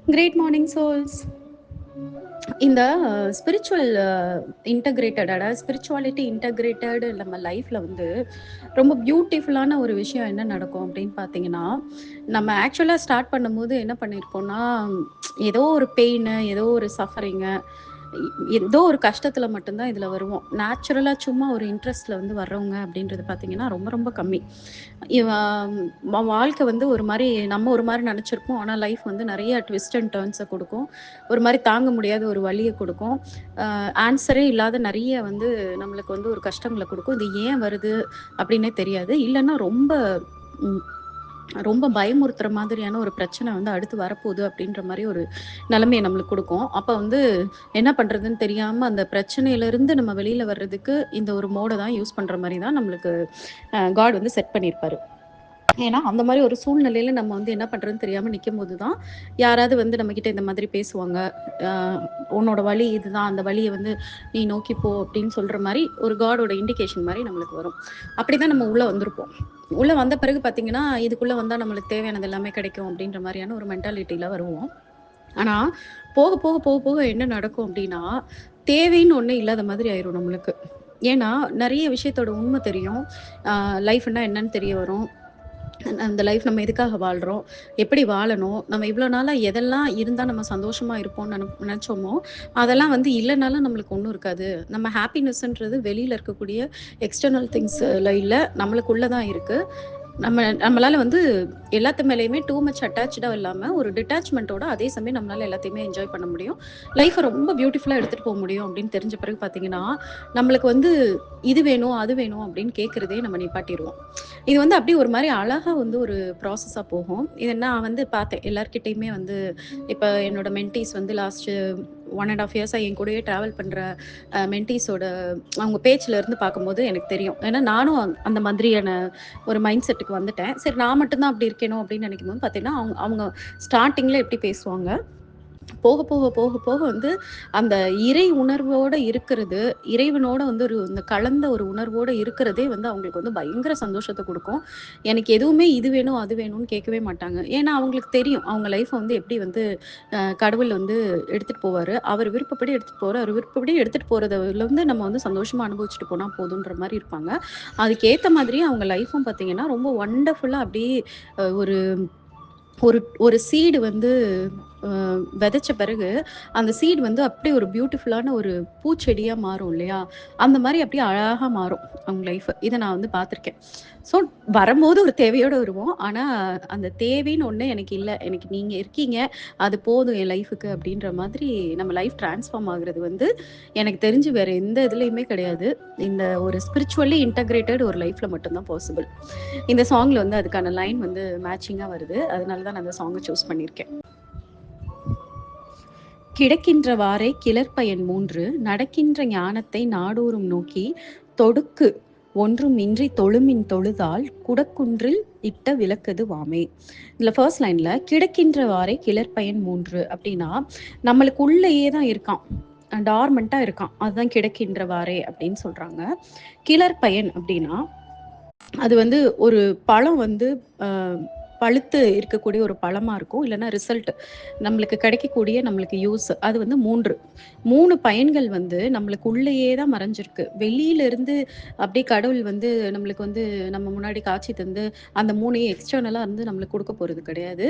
Great morning souls. இந்த spiritual integrated அதாவது spirituality integrated நம்ம லைஃப்ல வந்து ரொம்ப பியூட்டிஃபுல்லான ஒரு விஷயம் என்ன நடக்கும் அப்படின்னு பார்த்தீங்கன்னா, நம்ம ஆக்சுவலா ஸ்டார்ட் பண்ணும்போது என்ன பண்ணியிருப்போம்னா, ஏதோ ஒரு பெயின், ஏதோ ஒரு சஃபரிங்கு, ஏதோ ஒரு கஷ்டத்துல மட்டும் தான் இதுல வருவோம். நேச்சுரலா சும்மா ஒரு இன்ட்ரெஸ்ட்ல வந்து வர்றவங்க அப்படின்றது பார்த்தீங்கன்னா, ரொம்ப ரொம்ப கம்மி. இவ வாழ்க்கை வந்து ஒரு மாரி நம்ம ஒரு மாரி நெனச்சிருப்போம். ஆனா லைஃப் வந்து நெறைய ட்விஸ்ட் அண்ட் டர்ன்ஸ குடுக்கும். ஒரு மாரி தாங்க முடியாத ஒரு வலிய குடுக்கும். ஆன்சரே இல்லாத நெறைய வந்து நம்மளுக்கு வந்து ஒரு கஷ்டங்கள குடுக்கும். இது ஏன் வருது அப்டின்னே தெரியாது. இல்லன்னா ரொம்ப ம் ரொம்ப பயமுறுத்துற மாதிரியான ஒரு பிரச்சனை வந்து அடுத்து வரப்போகுது அப்டின்ற மாரி ஒரு நெலைமைய நம்மளுக்கு குடுக்கும். அப்ப வந்து என்ன பண்றதுன்னு தெரியாம அந்த பிரச்சனையிலருந்து நம்ம வெளில வர்றதுக்கு இந்த ஒரு மோட தான் யூஸ் பண்ற மாரி தான் நம்மளுக்கு காட் வந்து செட் பண்ணியிருப்பாரு. ஏன்னா, அந்த மாரி ஒரு சூழ்நிலையில நம்ம வந்து என்ன பண்றதுன்னு தெரியாம நிக்கும்போது தான், யாராவது வந்து நம்மகிட்ட இந்த மாதிரி பேசுவாங்க. அ "உன்னோட வழி இதுதான். அந்த வழிய வந்து நீ நோக்கி போ" அப்படின்னு சொல்ற மாரி ஒரு காடோட இண்டிகேஷன் மாரி நம்மளுக்கு வரும். அப்படிதான் நம்ம உள்ள வந்திருப்போம். உள்ள வந்த பிறகு பார்த்தீங்கன்னா, இதுக்குள்ள வந்தா நம்மளுக்கு தேவையானது எல்லாமே கிடைக்கும் அப்படின்ற மாரியான ஒரு மென்டாலிட்டில வருவோம். ஆனா, போக, போக, போக, போக என்ன நடக்கும் அப்படின்னா, தேவைன்னு ஒண்ணு இல்லாத மாதிரி ஆயிரும் நம்மளுக்கு. ஏன்னா, நெறைய விஷயத்தோட உண்ம தெரியும். அ லைஃப்னா என்னன்னு தெரிய வரும். அந்த லைஃப் நம்ம எதுக்காக வாழ்றோம்? எப்படி வாழணும்? நம்ம இவ்வளோ நாளா எதெல்லாம் இருந்தா நம்ம சந்தோஷமா இருப்போம்னு நெனச்சோமோ, அதெல்லாம் வந்து இல்லனாலும் நம்மளுக்கு ஒண்ணும் இருக்காது. நம்ம ஹாப்பினஸ்ன்றது வெளியில இருக்கக்கூடிய எக்ஸ்டர்னல் திங்ஸ்ல இல்ல, நம்மளுக்குள்ள தான் இருக்கு. நம்மளால வந்து எல்லாத்து மேலயுமே டூ மச் அட்டாச்டா இல்லாம, ஒரு டிட்டாச்மென்ட்டோட அதே சமயம் நம்மளால எல்லாத்தையுமே என்ஜாய் பண்ண முடியும். லைஃப்ப ரொம்ப பியூட்டிஃபுல்லா எடுத்துட்டு போ முடியும் அப்படின்னு தெரிஞ்ச பிறகு பார்த்தீங்கன்னா, நம்மளுக்கு வந்து இது வேணும், அது வேணும் அப்படின்னு கேட்கிறதே நம்ம நிப்பாட்டிருவோம். இது வந்து அப்படியே ஒரு மாரி அழகா வந்து ஒரு ப்ராசஸா போகும். இத நான் வந்து பார்த்தேன். எல்லார்கிட்டயுமே வந்து இப்ப என்னோட மென்டீஸ் வந்து லாஸ்ட் 1 1/2 இயர்ஸா என் கூடயே டிராவல் பண்ற மென்டீஸோட அவங்க பேச்சுல இருந்து பார்க்கும்போது எனக்கு தெரியும். ஏன்னா நானும் அந்த மாதிரியான ஒரு மைண்ட் செட்டுக்கு வந்துட்டேன். சரி நான் மட்டும் தான் அப்படி இருக்கேனோ அப்படின்னு நினைக்கும்போது பார்த்தீங்கன்னா, அவங்க அவங்க ஸ்டார்ட்டிங்ல எப்படி பேசுவாங்க. போக, போக, போக, போக வந்து அந்த இறை உணர்வோட இருக்கிறது, இறைவனோட வந்து ஒரு இந்த கலந்த ஒரு உணர்வோட இருக்கிறதே வந்து அவங்களுக்கு வந்து பயங்கர சந்தோஷத்த குடுக்கும். எனக்கு எதுவுமே இது வேணும், அது வேணும்னு கேட்கவே மாட்டாங்க. ஏன்னா அவங்களுக்கு தெரியும். அவங்க லைஃப்ப வந்து எப்படி வந்து கடவுள் வந்து எடுத்துட்டு போவாரு. அவர் விருப்பப்படி எடுத்துட்டு போவாரு. அவர் விருப்பப்படி எடுத்துட்டு போறதுல வந்து நம்ம வந்து சந்தோஷமா அனுபவிச்சுட்டு போனா போதுன்ற மாரி இருப்பாங்க. அதுக்கேத்த மாதிரியே அவங்க லைஃப்பும் பார்த்தீங்கன்னா, ரொம்ப வண்டர்ஃபுல்லா அப்படியே ஒரு ஒரு ஒரு சீடு வந்து அ விதைச்ச பிறகு, அந்த சீட் வந்து அப்படியே ஒரு பியூட்டிஃபுல்லான ஒரு பூச்செடியா மாறும் இல்லையா? அந்த மாரி அப்படியே அழகா மாறும் அவங்க லைஃப். இத நான் வந்து பார்த்துருக்கேன். ஸோ வரும்போது ஒரு தேவையோட வருவோம். ஆனா, அந்த தேவைன்னு ஒண்ணு எனக்கு இல்ல. எனக்கு நீங்க இருக்கீங்க. அது போதும் என் லைஃப்‌க்கு அப்படின்ற மாதிரி நம்ம லைஃப் ட்ரான்ஸ்ஃபார்ம் ஆகுறது வந்து எனக்கு தெரிஞ்சு வேற எந்த இதுலயுமே கிடையாது. இந்த ஒரு ஸ்பிரிச்சுவல்லி இன்டகிரேட்டட் ஒரு லைஃப்ல மட்டும் தான் பாசிபிள். இந்த சாங்ல வந்து அதுக்கான லைன் வந்து மேட்சிங்கா வருது. அதனால தான் நான் அந்த சாங்க சூஸ் பண்ணியிருக்கேன். கிடக்கின்றவாறே கிளர்ப்பயன் 3 நடக்கின்ற ஞானத்தை நாடோறும் நோக்கி தொடுக்கு ஒன்றும் இன்றி தொழுமின் தொழுதால் குடக்குன்றில் இட்ட விளக்கது வாமே. இதுல ஃபர்ஸ்ட் லைன்ல கிடக்கின்றவாறே கிளர்ப்பயன் 3 அப்படின்னா, நம்மளுக்கு உள்ளேயே தான் இருக்கான். டார்மன்ட்டா இருக்கான். அதுதான் கிடக்கின்றவாறே அப்படின்னு சொல்றாங்க. கிளர்ப்பயன் அப்படின்னா அது வந்து ஒரு பழம் வந்து அ பழுத்து இருக்கக்கூடிய ஒரு பழமா இருக்கும். இல்லன்னா ரிசல்ட் நம்மளுக்கு கிடைக்கக்கூடிய நம்மளுக்கு யூஸ். அது வந்து 3 பயன்கள் வந்து நம்மளுக்கு உள்ளேயே தான் மறைஞ்சிருக்கு. வெளியில இருந்து அப்படியே கடவுள் வந்து நம்மளுக்கு வந்து நம்ம முன்னாடி காட்சி தந்து, அந்த 3யும் எக்ஸ்டர்னலா வந்து நம்மளுக்கு குடுக்க போறது கிடையாது.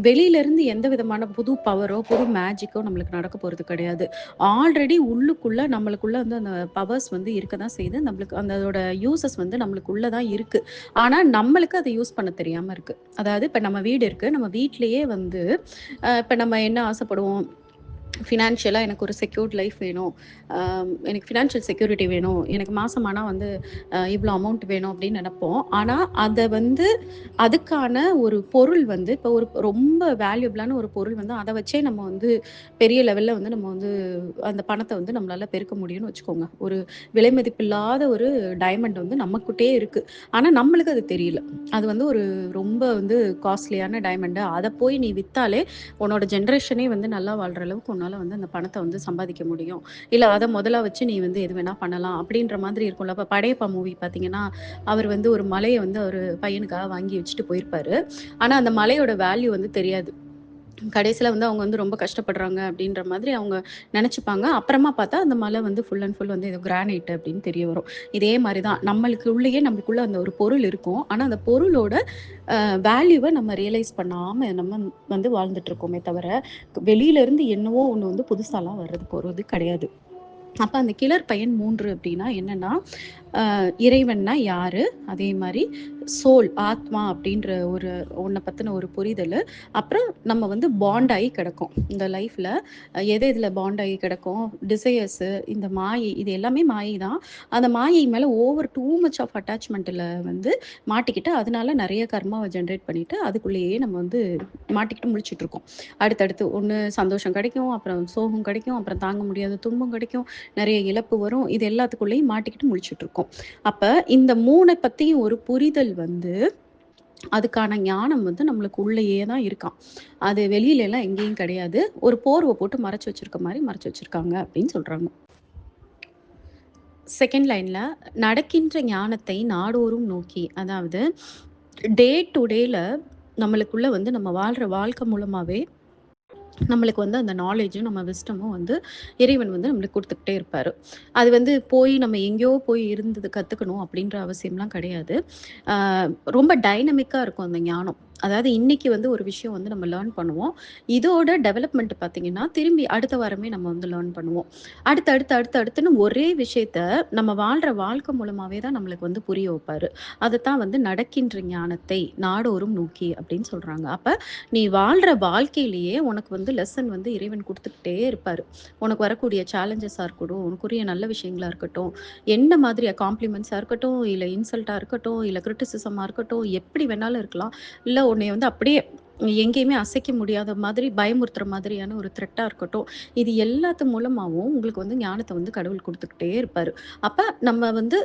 வெளியில இருந்து எந்த விதமான புது பவரோ, புது மேஜிக்கோ நம்மளுக்கு நடக்க போறது கிடையாது. ஆல்ரெடி உள்ளுக்குள்ள நம்மளுக்குள்ள வந்து அந்த பவர்ஸ் வந்து இருக்க தான் செய்யுது. நம்மளுக்கு அந்த அதோட யூசஸ் வந்து நம்மளுக்குள்ள தான் இருக்கு. ஆனா, நம்மளுக்கு அத யூஸ் பண்ண தெரியாம இருக்கு. அதாவது இப்ப நம்ம வீடு இருக்கு. நம்ம வீட்லயே வந்து இப்ப நம்ம என்ன ஆசைப்படுவோம்? ஃபினான்ஷியலா எனக்கு ஒரு செக்யூர்ட் லைஃப் வேணும். எனக்கு ஃபினான்ஷியல் செக்யூரிட்டி வேணும். எனக்கு மாசம் ஆனா வந்து இவ்ளோ அமௌண்ட் வேணும் அப்படின்னு நெனைப்போம். ஆனா, அத வந்து அதுக்கான ஒரு பொருள் வந்து இப்போ ஒரு ரொம்ப வேல்யூபிளான ஒரு பொருள் வந்து அத வச்சே நம்ம வந்து பெரிய லெவல்ல வந்து நம்ம வந்து அந்த பணத்த வந்து நம்மளால பெருக்க முடியும்னு வச்சுக்கோங்க. ஒரு விலை மதிப்பில்லாத ஒரு டைமண்ட் வந்து நம்மகிட்டயே இருக்கு. ஆனா, நம்மளுக்கு அது தெரியல. அது வந்து ஒரு ரொம்ப வந்து காஸ்ட்லியான டைமண்ட். அத போய் நீ வித்தாலே உன்னோட ஜெனரேஷனே வந்து நல்லா வாழ்ற அளவுக்கு உன்னால வந்து அந்த பணத்த வந்து சம்பாதிக்க முடியும். இல்ல அத முதலா வச்சு நீ வந்து எது வேணா பண்ணலாம் அப்படின்ற மாதிரி இருக்கும்ல. இப்ப படையப்பா மூவி பார்த்தீங்கன்னா, அவர் வந்து ஒரு மலைய வந்து அவரு பையனுக்காக வாங்கி வச்சுட்டு போயிருப்பாரு. ஆனா அந்த மலையோட வேல்யூ வந்து தெரியாது. கடைசியில வந்து அவங்க வந்து ரொம்ப கஷ்டப்படுறாங்க அப்படின்ற மாதிரி அவங்க நெனச்சுப்பாங்க. அப்புறமா பார்த்தா அந்த மலை வந்து ஃபுல் அண்ட் ஃபுல் வந்து ஏதோ கிரானைட் அப்படின்னு தெரிய வரும். இதே மாரி தான் நம்மளுக்குள்ள அந்த ஒரு பொருள் இருக்கும். ஆனா அந்த பொருளோட வேல்யூவ நம்ம ரியலைஸ் பண்ணாம நம்ம வந்து வாழ்ந்துட்டு இருக்கோமே தவிர, வெளியில இருந்து என்னவோ ஒண்ணு வந்து புதுசாலாம் வர்றது போறது கிடையாது. அப்ப அந்த கிளர் பயன் 3 அப்படின்னா என்னன்னா, இறைவன்னா யாரு? அதே மாரி சோல், ஆத்மா அப்படின்ற ஒரு ஒண்ண பத்தின ஒரு புரிதலு. அப்புறம் நம்ம வந்து பாண்ட் ஆயி கிடக்கோம். இந்த லைஃப்ல எது எதுல பாண்ட் ஆகி கிடக்கோம்? டிசையர்ஸு, இந்த மாயை இது எல்லாமே மாயை தான். அந்த மாயை மேல ஓவர் டூ மச் ஆஃப் அட்டாச்மெண்ட்ல வந்து மாட்டிக்கிட்டு, அதனால நெறைய கர்மாவ ஜெனரேட் பண்ணிட்டு, அதுக்குள்ளேயே நம்ம வந்து மாட்டிக்கிட்டு முழிச்சுட்ருக்கோம். அடுத்தடுத்து ஒண்ணு சந்தோஷம் கிடைக்கும், அப்புறம் சோகம் கிடைக்கும், அப்புறம் தாங்க முடியாத துன்பம் கிடைக்கும், நெறைய இழப்பு வரும். இது எல்லாத்துக்குள்ளேயும் மாட்டிக்கிட்டு முழிச்சுட்ருக்கோம். அப்ப இந்த 3 பத்தியும் ஒரு புரிதல் வந்து அதுக்கான ஞானம் வந்து நம்மளுக்கு உள்ளேயே தான் இருக்காம். அது வெளியிலலாம் எங்கேயும் கிடையாது. ஒரு போர்வ போட்டு மறைச்சு வச்சிருக்க மாரி மறைச்சு வச்சிருக்காங்க அப்படின்னு சொல்றாங்க. செகண்ட் லைன்ல நடக்கின்ற ஞானத்தை நாடோறும் நோக்கி, அதாவது டே டு டேல நம்மளுக்குள்ள வந்து நம்ம வாழ்ற வாழ்க்கை மூலமாவே நம்மளுக்கு வந்து அந்த நாலேஜும், நம்ம விஸ்டமும் வந்து இறைவன் வந்து நம்மளுக்கு குடுத்துக்கிட்டே இருப்பாரு. அது வந்து போய் நம்ம எங்கேயோ போய் இருந்தது கத்துக்கணும் அப்படின்ற அவசியம்லாம் கிடையாது. ஆ ரொம்ப டைனமிக்கா இருக்கும் அந்த ஞானம். அதாவது இன்னைக்கு வந்து ஒரு விஷயம் வந்து நம்ம லேர்ன் பண்ணுவோம். இதோட டெவலப்மெண்ட் பார்த்தீங்கன்னா, திரும்பி அடுத்த வாரமே நம்ம வந்து லேர்ன் பண்ணுவோம். அடுத்து, அடுத்து, அடுத்து, அடுத்துன்னு ஒரே விஷயத்த நம்ம வாழ்ற வாழ்க்கை மூலமாவே தான் நம்மளுக்கு வந்து புரிய வைப்பாரு. அதத்தான் வந்து நடக்கின்ற ஞானத்தை நாடோறும் நோக்கி அப்படின்னு சொல்றாங்க. அப்ப நீ வாழ்ற வாழ்க்கையிலேயே உனக்கு வந்து லெசன் வந்து இறைவன் குடுத்துக்கிட்டே இருப்பாரு. உனக்கு வரக்கூடிய சேலஞ்சஸா இருக்கட்டும், உனக்குரிய நல்ல விஷயங்களா இருக்கட்டும், என்ன மாதிரி காம்ப்ளிமெண்ட்ஸா இருக்கட்டும், இல்ல இன்சல்ட்டா இருக்கட்டும், இல்ல கிரிட்டிசிசமா இருக்கட்டும், எப்படி வேணாலும் இருக்கலாம். இல்ல உன்னைய வந்து அப்படியே எங்கேயுமே அசைக்க முடியாத மாதிரி பயமுறுத்துற மாதிரியான ஒரு த்ரெட்டா இருக்கட்டும். இது எல்லாத்து மூலமாவும் உங்களுக்கு வந்து ஞானத்த வந்து கடவுள் குடுத்துக்கிட்டே இருப்பாரு. அப்ப நம்ம வந்து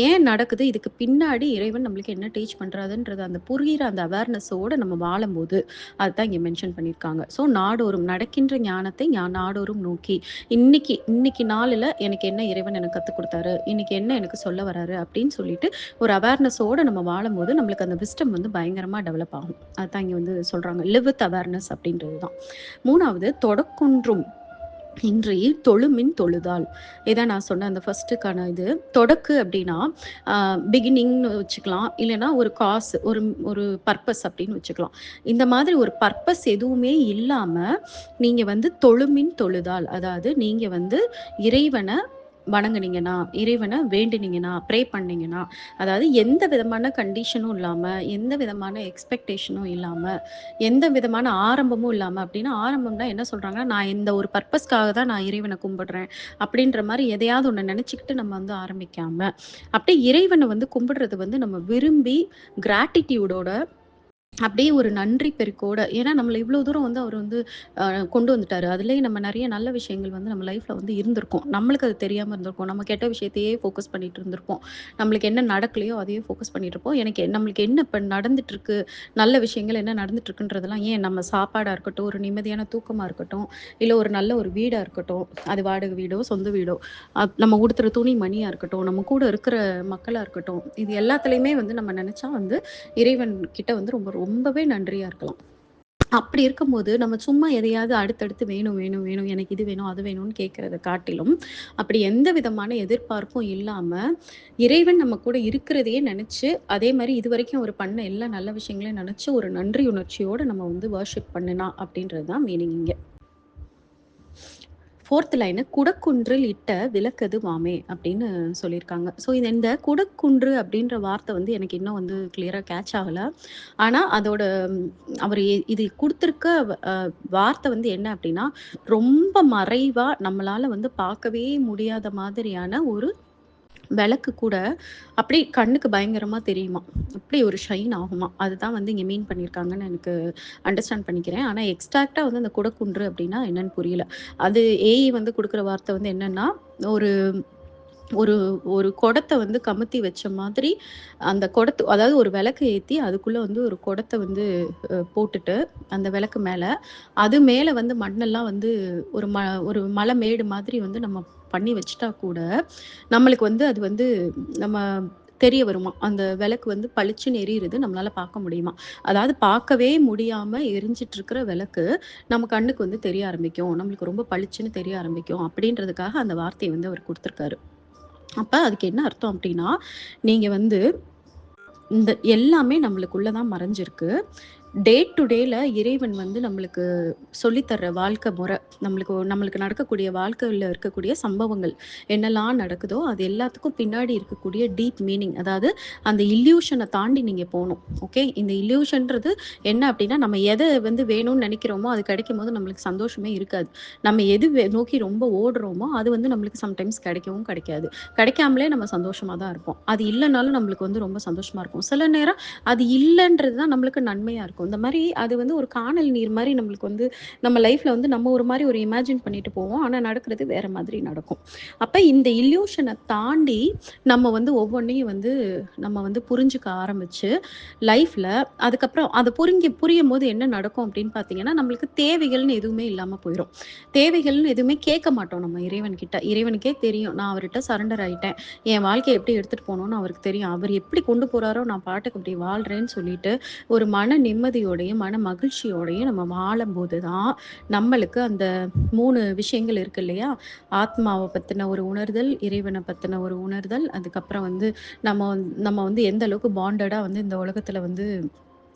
ஏன் நடக்குது? இதுக்கு பின்னாடி இறைவன் நம்மளுக்கு என்ன டீச் பண்றாருன்றது அந்த புரியிற அந்த அவேர்னஸோட நம்ம வாழும்போது, அதுதான் இங்க மென்ஷன் பண்ணியிருக்காங்க. ஸோ நாடோறும் நடக்கின்ற ஞானத்தை நாடோறும் நோக்கி, இன்னைக்கு இன்னைக்கு நாளுல எனக்கு என்ன இறைவன் எனக்கு கத்துக் குடுத்தாரு? இன்னைக்கு என்ன எனக்கு சொல்ல வராரு? அப்படின்னு சொல்லிட்டு ஒரு அவேர்னஸோட நம்ம வாழும்போது, நம்மளுக்கு அந்த விஸ்டம் வந்து பயங்கரமா டெவலப் ஆகும். அதுதான் இங்க வந்து சொல்றாங்க. லிவ் வித் அவேர்னஸ் அப்படின்றது தான். 3வது தொடக்குன்றும் இன்றி தொழுமின் தொழுதால். இதான் நான் சொன்ன அந்த ஃபர்ஸ்ட்டுக்கான இது. தொடக்கு அப்டின்னா, அ பிகினிங்ன்னு வச்சுக்கலாம். இல்லன்னா ஒரு காஸ், ஒரு ஒரு பர்ப்பஸ் அப்டின்னு வச்சுக்கலாம். இந்த மாதிரி ஒரு பர்ப்பஸ் எதுவுமே இல்லாம, நீங்க வந்து தொழுமின் தொழுதால், அதாவது நீங்க வந்து இறைவன வணங்குனீங்கன்னா, இறைவன வேண்டுனீங்கன்னா, ப்ரே பண்ணீங்கன்னா, அதாவது எந்த விதமான கண்டிஷனும் இல்லாம, எந்த விதமான எக்ஸ்பெக்டேஷனும் இல்லாம, எந்த விதமான ஆரம்பமும் இல்லாம அப்டின்னா, ஆரம்பம்னா என்ன சொல்றாங்கன்னா, நான் இந்த ஒரு பர்ப்பஸ்க்காக தான் நான் இறைவன கும்பிடுறேன். அப்டின்ற மாரி எதையாவது ஒண்ண நெனச்சுக்கிட்டு நம்ம வந்து ஆரம்பிக்காம, அப்டியே இறைவன வந்து கும்பிடுறது வந்து நம்ம விரும்பி கிராட்டிட்யூடோட அப்படியே ஒரு நன்றி பெருக்கோட ஏன்னா நம்மள இவ்வளோ தூரம் வந்து அவர் வந்து கொண்டு வந்துட்டாரு. அதுலயும் நம்ம நெறைய நல்ல விஷயங்கள் வந்து நம்ம லைஃப்ல வந்து இருந்திருக்கும். நம்மளுக்கு அது தெரியாம இருந்திருக்கும். நம்ம கெட்ட விஷயத்தையே ஃபோக்கஸ் பண்ணிட்டு இருந்திருப்போம். நம்மளுக்கு என்ன நடக்கலையோ அதையே ஃபோக்கஸ் பண்ணிட்டு இருப்போம். நம்மளுக்கு என்ன இப்ப நடந்துட்டுருக்கு, நல்ல விஷயங்கள் என்ன நடந்துட்டுருக்குன்றதெல்லாம் ஏன் நம்ம சாப்பாடா இருக்கட்டும், ஒரு நிம்மதியான தூக்கமா இருக்கட்டும், இல்ல ஒரு நல்ல ஒரு வீடா இருக்கட்டும், அது வாடகை வீடோ, சொந்த வீடோ, நம்ம உடுத்துற துணி மணியா இருக்கட்டும், நம்ம கூட இருக்கிற மக்களா இருக்கட்டும், இது எல்லாத்துலயுமே வந்து நம்ம நெனச்சா வந்து இறைவன் கிட்ட வந்து ரொம்பவே நன்றியா இருக்கலாம். அப்படி இருக்கும்போது, நம்ம சும்மா எதையாவது அடுத்தடுத்து வேணும், வேணும், வேணும், எனக்கு இது வேணும், அது வேணும்னு கேட்கிறத காட்டிலும், அப்படி எந்த விதமான எதிர்பார்ப்பும் இல்லாம, இறைவன் நம்ம கூட இருக்கிறதையே நெனச்சு, அதே மாரி இதுவரைக்கும் அவர் பண்ண எல்லா நல்ல விஷயங்களையும் நெனச்சு, ஒரு நன்றி உணர்ச்சியோட நம்ம வந்து வொர்ஷிப் பண்ணுனா, அப்படின்றது தான் மீனிங் இங்க. 4த் லைனு "குடக்குன்றில் இட்ட விளக்கதுவாமே" அப்படின்னு சொல்லியிருக்காங்க. ஸோ இந்த குடக்குன்று அப்படின்ற வார்த்தை வந்து எனக்கு இன்னும் வந்து கிளியரா கேட்ச் ஆகல. ஆனா அதோட அவரு இது குடுத்திருக்க வார்த்தை வந்து என்ன அப்படின்னா, ரொம்ப மறைவா நம்மளால வந்து பார்க்கவே முடியாத மாதிரியான ஒரு விளக்கு கூட அப்படியே கண்ணுக்கு பயங்கரமா தெரியுமாம். அப்படி ஒரு ஷைன் ஆகுமாம். அதுதான் வந்து இங்க மீன் பண்ணியிருக்காங்கன்னு எனக்கு அண்டர்ஸ்டாண்ட் பண்ணிக்கிறேன். ஆனா எக்ஸாக்ட்டா வந்து அந்த குடக்குன்று அப்படின்னா என்னன்னு புரியல. அது ஏஐ வந்து குடுக்குற வார்த்தை வந்து என்னன்னா, ஒரு ஒரு ஒரு குடத்த வந்து கமுத்தி வச்ச மாதிரி, அந்த குடத்து அதாவது ஒரு விளக்கு ஏத்தி அதுக்குள்ள வந்து ஒரு குடத்த வந்து போட்டுட்டு, அந்த விளக்கு மேல, அது மேல வந்து மண்ணெல்லாம் வந்து ஒரு ஒரு மலை மேடு மாதிரி வந்து நம்ம பண்ணி வச்சுட்டா கூட, நம்மளுக்கு வந்து அது வந்து நம்ம தெரிய வருமா. அந்த விளக்கு வந்து பளிச்சுன்னு எரியிறது நம்மளால பார்க்க முடியுமா. அதாவது பார்க்கவே முடியாம எரிஞ்சிட்டு இருக்கிற விளக்கு, நம்ம கண்ணுக்கு வந்து தெரிய ஆரம்பிக்கும். நம்மளுக்கு ரொம்ப பளிச்சுன்னு தெரிய ஆரம்பிக்கும். அப்படின்றதுக்காக அந்த வார்த்தைய வந்து அவர் குடுத்துருக்காரு. அப்ப அதுக்கு என்ன அர்த்தம் அப்டின்னா, நீங்க வந்து இந்த எல்லாமே நம்மளுக்குள்ள தான் மறைஞ்சிருக்கு. டே டு டேல இறைவன் வந்து நம்மளுக்கு சொல்லி தர்ற வாழ்க்கை முறை, நம்மளுக்கு நடக்கக்கூடிய வாழ்க்கையில இருக்கக்கூடிய சம்பவங்கள் என்னெல்லாம் நடக்குதோ, அது எல்லாத்துக்கும் பின்னாடி இருக்கக்கூடிய டீப் மீனிங். அதாவது அந்த இல்யூஷன தாண்டி நீங்க போணும். ஓகே. இந்த இல்யூஷன்றது என்ன அப்டின்னா, நம்ம எத வந்து வேணும்னு நெனைக்கிறோமோ, அது கிடைக்கும்போது நம்மளுக்கு சந்தோஷமே இருக்காது. நம்ம எது நோக்கி ரொம்ப ஓடுறோமோ, அது வந்து நம்மளுக்கு சம்டைம்ஸ் கிடைக்கவும் கிடைக்காது. கிடைக்காமலே நம்ம சந்தோஷமா தான் இருப்போம். அது இல்லனாலும் நம்மளுக்கு வந்து ரொம்ப சந்தோஷமா இருக்கும். சில நேரம் அது இல்லன்றது தான் நம்மளுக்கு நன்மையா இருக்கும். இந்த மாரி அது வந்து ஒரு கானல் நீர் மாரி நம்மளுக்கு வந்து நம்ம லைஃப்ல வந்து நம்ம ஒரு மாரி ஒரு இமேஜின் பண்ணிட்டு போவோம். ஆனா நடக்கிறது வேற மாதிரி நடக்கும். அப்ப இந்த இல்யூஷன தாண்டி நம்ம வந்து ஒவ்வொன்னையும் வந்து நம்ம வந்து புரிஞ்சுக்க ஆரம்பிச்சு, லைஃப்ல அதுக்கப்புறம் அத புரியும்போது என்ன நடக்கும் அப்படின்னு பார்த்தீங்கன்னா, நம்மளுக்கு தேவைகள்னு எதுவுமே இல்லாம போயிரும். தேவைகள்னு எதுவுமே கேட்க மாட்டோம் நம்ம இறைவன்கிட்ட. இறைவனுக்கே தெரியும். நான் அவர்ட்ட சரண்டர் ஆயிட்டேன். என் வாழ்க்கைய எப்படி எடுத்துட்டு போணும்னு அவருக்கு தெரியும். அவர் எப்படி கொண்டு போறாரோ நான் பாட்டுக்கு அப்படி வாழ்றேன்னு சொல்லிட்டு, ஒரு மன நிம்மதியோடையும், மன மகிழ்ச்சியோடையும் நம்ம வாழும்போது தான், நம்மளுக்கு அந்த 3 விஷயங்கள் இருக்கு இல்லையா? ஆத்மாவ பத்தின ஒரு உணர்தல், இறைவன பத்தின ஒரு உணர்தல், அதுக்கப்புறம் வந்து நம்ம வந்து எந்த அளவுக்கு பாண்டடா வந்து இந்த உலகத்துல வந்து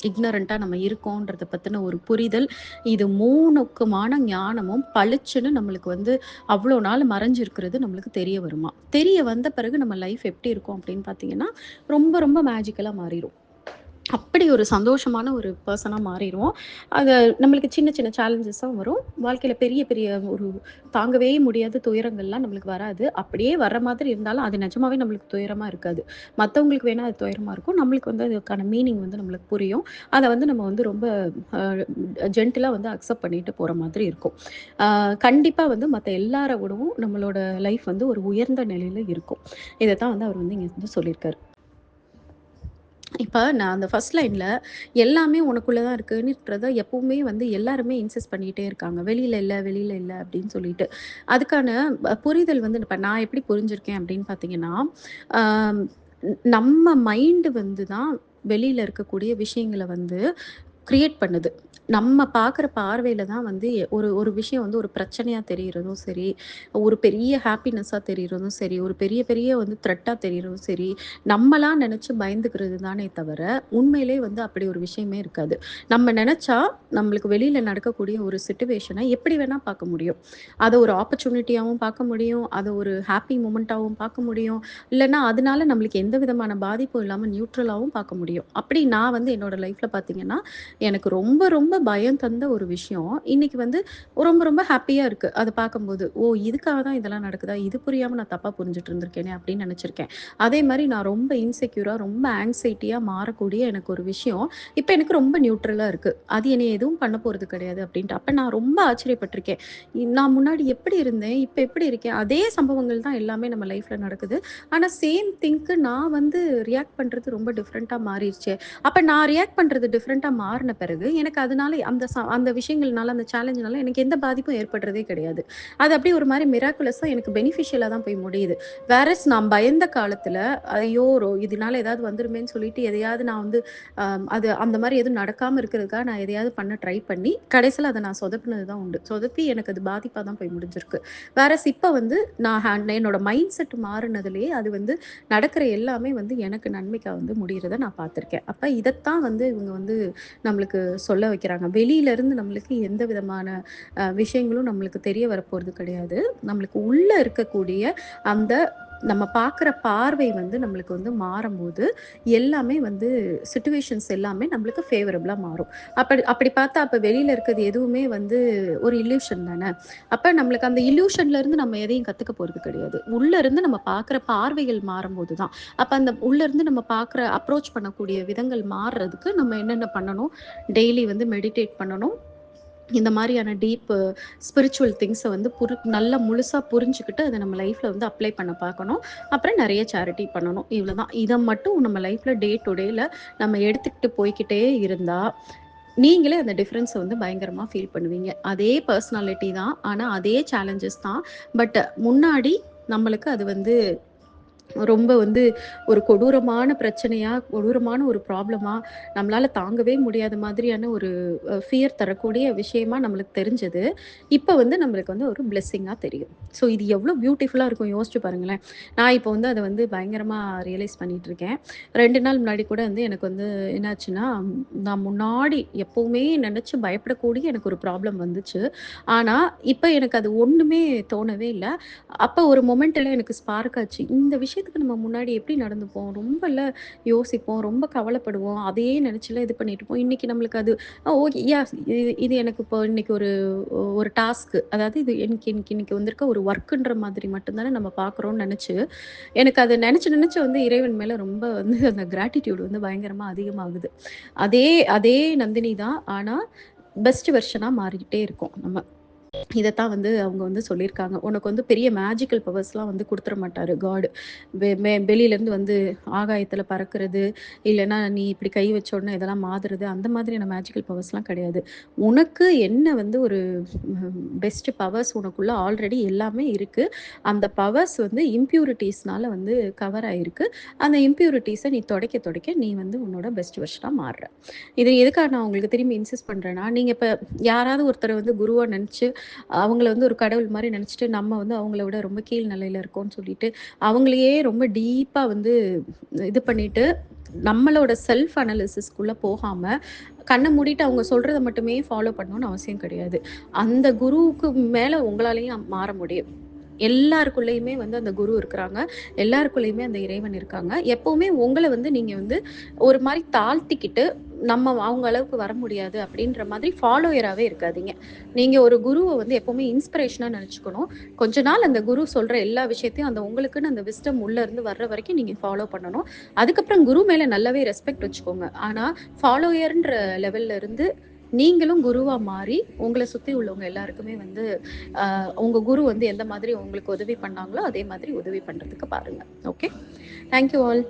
இக்னரன்ட்டா நம்ம இருக்கோன்றத பத்தின ஒரு புரிதல். இது 3க்குமான ஞானமும் பளிச்சுன்னு நம்மளுக்கு வந்து அவ்ளோ நாள் மறைஞ்சிருக்கிறது நம்மளுக்கு தெரிய வருமாம். தெரிய வந்த பிறகு நம்ம லைஃப் எப்படி இருக்கும் அப்படின்னு பார்த்தீங்கன்னா, ரொம்ப ரொம்ப மேஜிக்கலா மாறிரும். அப்படி ஒரு சந்தோஷமான ஒரு பெர்சனா மாறிருவோம். அது நம்மளுக்கு சின்ன சின்ன சேலஞ்சஸும் வரும். வாழ்க்கையில பெரிய பெரிய ஒரு தாங்கவே முடியாத துயரங்கள்லாம் நம்மளுக்கு வராது. அப்படியே வர்ற மாதிரி இருந்தாலும், அது நிஜமாவே நம்மளுக்கு துயரமா இருக்காது. மத்தவங்களுக்கு வேணா அது துயரமா இருக்கும். நம்மளுக்கு வந்து அதுக்கான மீனிங் வந்து நம்மளுக்கு புரியும். அத வந்து நம்ம வந்து ரொம்ப அ ஜென்டிலா வந்து அக்செப்ட் பண்ணிட்டு போற மாதிரி இருக்கும். ஆ கண்டிப்பா வந்து மத்த எல்லார விடவும் நம்மளோட லைஃப் வந்து ஒரு உயர்ந்த நிலையில இருக்கும். இதத்தான் வந்து அவர் வந்து இங்க வந்து சொல்லியிருக்காரு. இப்ப நான் அந்த ஃபர்ஸ்ட் லைன்ல எல்லாமே உனக்குள்ள தான் இருக்குன்றத எப்பவுமே வந்து எல்லாருமே இன்சிஸ்ட் பண்ணிட்டே இருக்காங்க. வெளியில இல்ல, வெளியில இல்ல அப்படின்னு சொல்லிட்டு. அதுக்கான புரிதல் வந்து இப்ப நான் எப்படி புரிஞ்சிருக்கேன் அப்படின்னு பார்த்தீங்கன்னா, ஆம் நம்ம மைண்ட் வந்து தான் வெளியில இருக்கக்கூடிய விஷயங்கள வந்து கிரியேட் பண்ணுது. நம்ம பார்க்குற பார்வையில தான் வந்து ஒரு ஒரு விஷயம் வந்து ஒரு பிரச்சனையா தெரியிறதும் சரி, ஒரு பெரிய ஹாப்பினஸ்ஸா தெரியிறதும் சரி, ஒரு பெரிய பெரிய வந்து த்ரெட்டா தெரியிறதும் சரி, நம்மளா நெனச்சு பயந்துக்கிறது தானே தவிர, உண்மையிலே வந்து அப்படி ஒரு விஷயமே இருக்காது. நம்ம நெனச்சா, நம்மளுக்கு வெளியில நடக்கக்கூடிய ஒரு சிச்சுவேஷன எப்படி வேணா பார்க்க முடியும். அத ஒரு ஆப்பர்ச்சுனிட்டியாவும் பார்க்க முடியும். அத ஒரு ஹாப்பி மொமெண்ட்டாவும் பார்க்க முடியும். இல்லன்னா, அதனால நம்மளுக்கு எந்த விதமான பாதிப்பும் இல்லாம நியூட்ரலாவும் பார்க்க முடியும். அப்படி நான் வந்து என்னோட லைஃப்ல பார்த்தீங்கன்னா, எனக்கு ரொம்ப, ரொம்ப பயம் தந்த ஒரு விஷயம், இன்னைக்கு வந்து ரொம்ப, ரொம்ப ஹேப்பியா இருக்கு. அத பார்க்கும்போது. ஓ! இதுக்காக தான் இதெல்லாம் நடக்குதா? இது புரியாம நான் தப்பா புரிஞ்சுட்டு இருந்திருக்கேனே! அப்படின்னு நெனச்சிருக்கேன். அதே மாரி நான் ரொம்ப இன்செக்யூரா, ரொம்ப ஆங்ஸைட்டியா மாறக்கூடிய எனக்கு ஒரு விஷயம், இப்ப எனக்கு ரொம்ப நியூட்ரலா இருக்கு. அது என்னைய எதுவும் பண்ண போறது கிடையாது அப்படின்ட்டு. அப்ப நான் ரொம்ப ஆச்சரியப்பட்டுருக்கேன். நான் முன்னாடி எப்படி இருந்தேன்? இப்ப எப்படி இருக்கேன்? அதே சம்பவங்கள் தான் எல்லாமே நம்ம லைஃப்ல நடக்குது. ஆனா சேம் திங்க்கு நான் வந்து ரியாக்ட் பண்றது ரொம்ப டிஃபரெண்ட்டா மாறிருச்சே! அப்ப நான் ரியாக்ட் பண்றது டிஃபரெண்ட்டா மாறுன பிறகு, எனக்கு அதனால அந்த விஷயங்கள்னால, அந்த சேலஞ்சுனால எனக்கு எந்த பாதிப்பும் ஏற்படுறதே கிடையாது. அது அப்படியே ஒரு மாரி மிராக்குலஸா எனக்கு பெனிஃபிஷியலா தான் போய் முடியுது. வேரஸ் நான் பயந்த காலத்துல, ஐயோ! இதனால ஏதாவது வந்துருமேன்னு சொல்லிட்டு எதையாவது நான் வந்து அது அந்த மாரி எதுவும் நடக்காம இருக்கிறதுக்காக நான் எதையாவது பண்ண ட்ரை பண்ணி, கடைசில அத நான் சொதப்புனது தான் உண்டு. சொதப்பி எனக்கு அது பாதிப்பா தான் போய் முடிஞ்சிருக்கு. வேரஸ் இப்ப வந்து நான் என்னோட மைண்ட் செட் மாறுனதுலயே அது வந்து நடக்கிற எல்லாமே வந்து எனக்கு நன்மைக்கா வந்து முடியிறத நான் பார்த்துருக்கேன். அப்ப இதத்தான் வந்து இவங்க வந்து நம்மளுக்கு சொல்ல வைக்கிறாங்க. வெளியில இருந்து நம்மளுக்கு எந்த விதமான விஷயங்களும் நம்மளுக்கு தெரிய வரப்போறது கிடையாது. நம்மளுக்கு உள்ள இருக்கக்கூடிய அந்த நம்ம பார்க்குற பார்வை வந்து நம்மளுக்கு வந்து மாறும்போது, எல்லாமே வந்து சிச்சுவேஷன்ஸ் எல்லாமே நம்மளுக்கு ஃபேவரபிளா மாறும். அப்படி அப்படி பார்த்தா அப்ப வெளியில இருக்கிறது எதுவுமே வந்து ஒரு இல்லூஷன் தானே! அப்ப நம்மளுக்கு அந்த இல்லூஷன்ல இருந்து நம்ம எதையும் கத்துக்க போறது கிடையாது. உள்ள இருந்து நம்ம பார்க்குற பார்வைகள் மாறும்போது தான். அப்ப அந்த உள்ள இருந்து நம்ம பார்க்குற அப்ரோச் பண்ணக்கூடிய விதங்கள் மாறுறதுக்கு நம்ம என்னென்ன பண்ணணும்? டெய்லி வந்து மெடிடேட் பண்ணணும். இந்த மாரியான டீப் ஸ்பிரிச்சுவல் திங்ஸ வந்து நல்லா முழுசா புரிஞ்சுகிட்டு, அத நம்ம லைஃப்ல வந்து அப்ளை பண்ண பார்க்கணும். அப்புறம் நெறைய சேரிட்டி பண்ணணும். இவ்வளோதான். இத மட்டும் நம்ம லைஃப்ல டே டு டேல நம்ம எடுத்துக்கிட்டு போய்க்கிட்டே இருந்தா, நீங்களே அந்த டிஃபரன்ஸ வந்து பயங்கரமா ஃபீல் பண்ணுவீங்க. அதே பெர்சனாலிட்டி தான். ஆனா, அதே சேலஞ்சஸ் தான். பட் முன்னாடி நம்மளுக்கு அது வந்து ரொம்ப வந்து ஒரு கொடூரமான பிரச்சனையா, கொடூரமான ஒரு ப்ராப்ளமா, நம்மளால தாங்கவே முடியாத மாதிரியான ஒரு ஃபியர் தரக்கூடிய விஷயமா நம்மளுக்கு தெரிஞ்சது. இப்ப வந்து நம்மளுக்கு வந்து ஒரு பிளெஸ்ஸிங்கா தெரியும். ஸோ இது எவ்ளோ பியூட்டிஃபுல்லா இருக்கும் யோசிச்சு பாருங்களேன். நான் இப்போ வந்து அத வந்து பயங்கரமா ரியலைஸ் பண்ணிட்டுருக்கேன். 2 நாள் முன்னாடி கூட வந்து எனக்கு வந்து என்னாச்சுன்னா, நான் முன்னாடி எப்பவுமே நெனச்சு பயப்படக்கூடிய எனக்கு ஒரு ப்ராப்ளம் வந்துச்சு. ஆனா, இப்ப எனக்கு அது ஒண்ணுமே தோணவே இல்ல. அப்ப ஒரு மொமெண்ட்ல எனக்கு ஸ்பார்க் ஆச்சு. இந்த விஷயத்துக்கு நம்ம முன்னாடி எப்படி நடந்துப்போம்? ரொம்பல யோசிப்போம், ரொம்ப கவலைப்படுவோம். அதையே நினைச்சுலாம் இது பண்ணிட்டுருப்போம். இன்னைக்கு நம்மளுக்கு அது ஓகே இது இது எனக்கு இப்போ இன்னைக்கு ஒரு ஒரு டாஸ்க்கு. அதாவது இது இன்னைக்கு வந்திருக்க ஒரு ஒர்க்குன்ற மாதிரி மட்டும் தானே நம்ம பார்க்குறோம்னு நெனச்சு, எனக்கு அத நெனச்சு நெனச்சு வந்து இறைவன் மேல ரொம்ப வந்து அந்த கிராட்டிட்யூட் வந்து பயங்கரமா அதிகமாகுது. அதே அதே நந்தினி தான். ஆனா, பெஸ்ட் வெர்ஷனா மாறிக்கிட்டே இருக்கோம் நம்ம. இதத்தான் வந்து அவங்க வந்து சொல்லியிருக்காங்க. உனக்கு வந்து பெரிய மேஜிக்கல் பவர்ஸ்லாம் வந்து குடுத்துற மாட்டாரு காட். வெளியிலேருந்து வந்து ஆகாயத்தில பறக்கிறது, இல்லன்னா நீ இப்படி கை வச்ச உடனே இதெல்லாம் மாறுறது, அந்த மாதிரியான மேஜிக்கல் பவர்ஸ்லாம் கிடையாது. உனக்கு என்ன வந்து ஒரு பெஸ்ட் பவர்ஸ் உனக்குள்ள ஆல்ரெடி எல்லாமே இருக்கு. அந்த பவர்ஸ் வந்து இம்ப்யூரிட்டீஸ்னால வந்து கவர் ஆயிருக்கு. அந்த இம்ப்யூரிட்டீஸ நீ தொடைக்க தொடைக்க நீ வந்து உன்னோட பெஸ்ட் வெர்ஷனா மாறுற. இது எதுக்காக நான் உங்களுக்கு திரும்பி இன்சிஸ்ட் பண்றேன்னா, நீங்க இப்ப யாராவது ஒருத்தர வந்து குருவா நெனச்சு அவங்கள வந்து ஒரு கடவுள் மாரி நெனச்சுட்டு, நம்ம வந்து அவங்கள விட ரொம்ப கீழ் நிலையில இருக்கோம்ன்னு சொல்லிட்டு, அவங்களையே ரொம்ப டீப்பா வந்து இது பண்ணிட்டு, நம்மளோட செல்ஃப் அனாலிசிஸ்க்குள்ள போகாம, கண்ண மூடிட்டு அவங்க சொல்றத மட்டுமே ஃபாலோ பண்ணணும்னு அவசியம் கிடையாது. அந்த குருவுக்கு மேல உங்களாலயும் மாற முடியும். எல்லாருக்குள்ளயுமே வந்து அந்த குரு இருக்கிறாங்க. எல்லாருக்குள்ளயுமே அந்த இறைவன் இருக்காங்க. எப்பவுமே உங்கள வந்து நீங்க வந்து ஒரு மாரி தாழ்த்திக்கிட்டு, நம்ம அவங்க அளவுக்கு வர முடியாது அப்படின்ற மாதிரி ஃபாலோயராவே இருக்காதீங்க. நீங்க ஒரு குருவ வந்து எப்பவுமே இன்ஸ்பிரேஷனா நெனச்சுக்கணும். கொஞ்ச நாள் அந்த குரு சொல்ற எல்லா விஷயத்தையும் அந்த உங்களுக்குன்னு அந்த விஸ்டம் உள்ள இருந்து வர்ற வரைக்கும் நீங்க ஃபாலோ பண்ணணும். அதுக்கப்புறம் குரு மேல நல்லாவே ரெஸ்பெக்ட் வச்சுக்கோங்க. ஆனா ஃபாலோயர்ன்ற லெவல்ல இருந்து நீங்களும் குருவா மாறி, உங்கள சுத்தி உள்ளவங்க எல்லாருக்குமே வந்து உங்க குரு வந்து எந்த மாதிரி உங்களுக்கு உதவி பண்ணாங்களோ, அதே மாதிரி உதவி பண்றதுக்கு பாருங்க. ஓகே. Thank you all.